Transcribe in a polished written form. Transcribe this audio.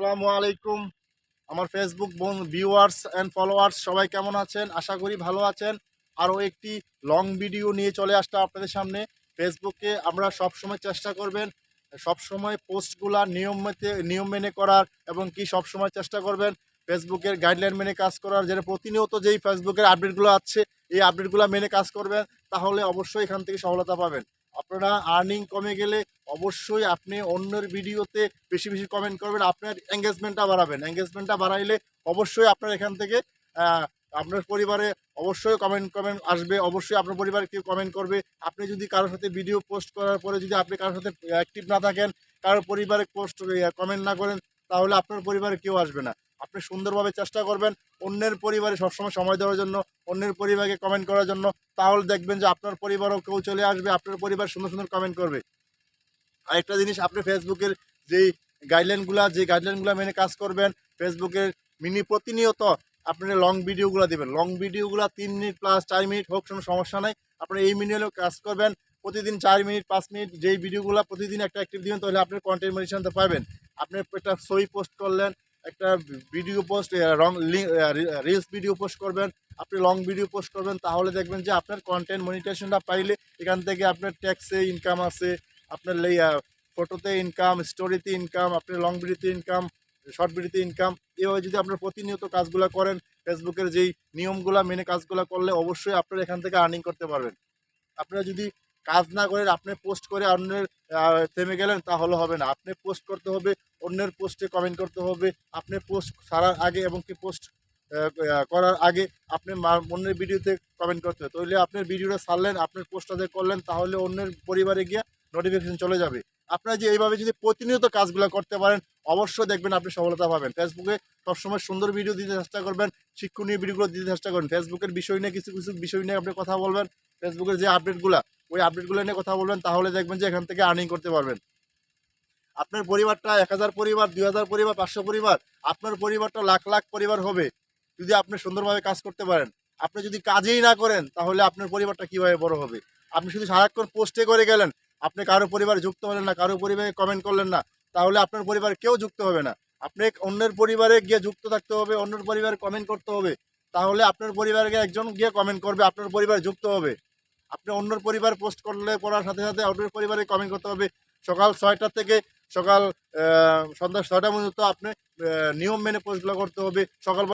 আসসালামু আলাইকুম। আমার ফেসবুক ভিউয়ার্স অ্যান্ড ফলোয়ার্স সবাই কেমন আছেন? আশা করি ভালো আছেন। আরও একটি লং ভিডিও নিয়ে চলে আসলাম আপনাদের সামনে। ফেসবুকে আমরা সবসময় চেষ্টা করবেন সবসময় পোস্টগুলা নিয়ম মেনে করার, এবং কি সবসময় চেষ্টা করবেন ফেসবুকের গাইডলাইন মেনে কাজ করার। যেটা প্রতিনিয়ত যেই ফেসবুকের আপডেটগুলো আছে এই আপডেটগুলো মেনে কাজ করবেন, তাহলে অবশ্যই এখান থেকে সফলতা পাবেন। আপনারা আর্নিং কমে গেলে অবশ্যই আপনি অন্যের ভিডিওতে বেশি বেশি কমেন্ট করবেন, আপনার এঙ্গেজমেন্টটা বাড়াবেন। এঙ্গেজমেন্টটা বাড়াইলে অবশ্যই আপনার এখান থেকে আপনার পরিবারে অবশ্যই কমেন্ট আসবে, অবশ্যই আপনার পরিবারে কেউ কমেন্ট করবে। আপনি যদি কারোর সাথে ভিডিও পোস্ট করার পরে যদি আপনি কারোর সাথে অ্যাক্টিভ না থাকেন, কারোর পরিবারে পোস্ট কমেন্ট না করেন, তাহলে আপনার পরিবারে কেউ আসবে না। আপনি সুন্দরভাবে চেষ্টা করবেন অন্যের পরিবারে সবসময় সময় দেওয়ার জন্য, অন্যের পরিবারকে কমেন্ট করার জন্য। তাহলে দেখবেন যে আপনার পরিবারও কেউ চলে আসবে, আপনার পরিবার সুন্দর সুন্দর কমেন্ট করবে। আরেকটা জিনিস, আপনি ফেসবুকের যে গাইডলাইনগুলো মেনে কাজ করবেন, ফেসবুকের প্রতিনিয়ত আপনি লং ভিডিওগুলো দেবেন। লং ভিডিওগুলো 3 মিনিট প্লাস 4 মিনিট হোক, কোনো সমস্যা নাই। আপনি এই মিনিটেও কাজ করবেন। প্রতিদিন 4 মিনিট 5 মিনিট যেই ভিডিওগুলো প্রতিদিন একটা অ্যাক্টিভ দিবেন, তাহলে আপনার কন্টেন্ট মনিটাইজেশনটা পাবেন। আপনি একটা ছবি পোস্ট করলেন, একটা video post, reels video post করবেন, আপনি লং ভিডিও পোস্ট করবেন, তাহলে দেখবেন যে আপনার কন্টেন্ট মনিটাইজেশনটা পাইলে এখান থেকে আপনার ট্যাক্সে ইনকাম আছে, আপনার ফটোতে ইনকাম, স্টোরিতে ইনকাম, আপনার লং ভিডিওতে ইনকাম, শর্ট ভিডিওতে ইনকাম। এভাবে যদি আপনার প্রতিনিয়ত কাজগুলো করেন, ফেসবুকের যেই নিয়মগুলো মেনে কাজগুলো করলে অবশ্যই আপনারা এখান থেকে আর্নিং করতে পারবেন। আপনারা যদি কাজ না করেন, আপনি পোস্ট করে অন্যের থেমে গেলেন, তাহলে হবে না। আপনি পোস্ট করতে হবে, অন্যের পোস্টে কমেন্ট করতে হবে। আপনি পোস্ট ছাড়ার আগে এবং কি পোস্ট করার আগে আপনি অন্যের ভিডিওতে কমেন্ট করতে হবে। তাহলে আপনার ভিডিওটা ছাড়লেন, আপনার পোস্টটা যে করলেন, তাহলে অন্যের পরিবারে গিয়ে নোটিফিকেশন চলে যাবে। আপনারা যে এইভাবে যদি প্রতিনিয়ত কাজগুলো করতে পারেন, অবশ্যই দেখবেন আপনি সফলতা পাবেন। ফেসবুকে সবসময় সুন্দর ভিডিও দিতে চেষ্টা করবেন, শিক্ষণীয় ভিডিওগুলো দিতে চেষ্টা করবেন। ফেসবুকের বিষয় নিয়ে কিছু কিছু বিষয় নিয়ে আপনি কথা বলবেন, ফেসবুকের যে আপডেটগুলো ওই আপডেটগুলো নিয়ে কথা বলবেন, তাহলে দেখবেন যে এখান থেকে আর্নিং করতে পারবেন। আপনার পরিবারটা 1000 পরিবার, 2000 পরিবার, 500 পরিবার, আপনার পরিবারটা লাখ লাখ পরিবার হবে যদি আপনি সুন্দরভাবে কাজ করতে পারেন। আপনি যদি কাজেই না করেন, তাহলে আপনার পরিবারটা কীভাবে বড় হবে? আপনি শুধু সারাক্ষণ পোস্টে করে গেলেন, আপনি কারো পরিবারে যুক্ত হলেন না, কারো পরিবারে কমেন্ট করলেন না, তাহলে আপনার পরিবার কেউ যুক্ত হবে না। আপনি অন্যের পরিবারে গিয়ে যুক্ত থাকতে হবে, অন্যের পরিবারে কমেন্ট করতে হবে, তাহলে আপনার পরিবারকে একজন গিয়ে কমেন্ট করবে, আপনার পরিবার যুক্ত হবে। আপনি অন্যর পরিবার পোস্ট করলে পড়ার সাথে সাথে অন্যের পরিবারে কমেন্ট করতে হবে। সকাল 6টা থেকে সকাল সন্ধ্যা 6টা পর্যন্ত আপনি নিয়ম মেনে পোস্টগুলো করতে হবে। সকাল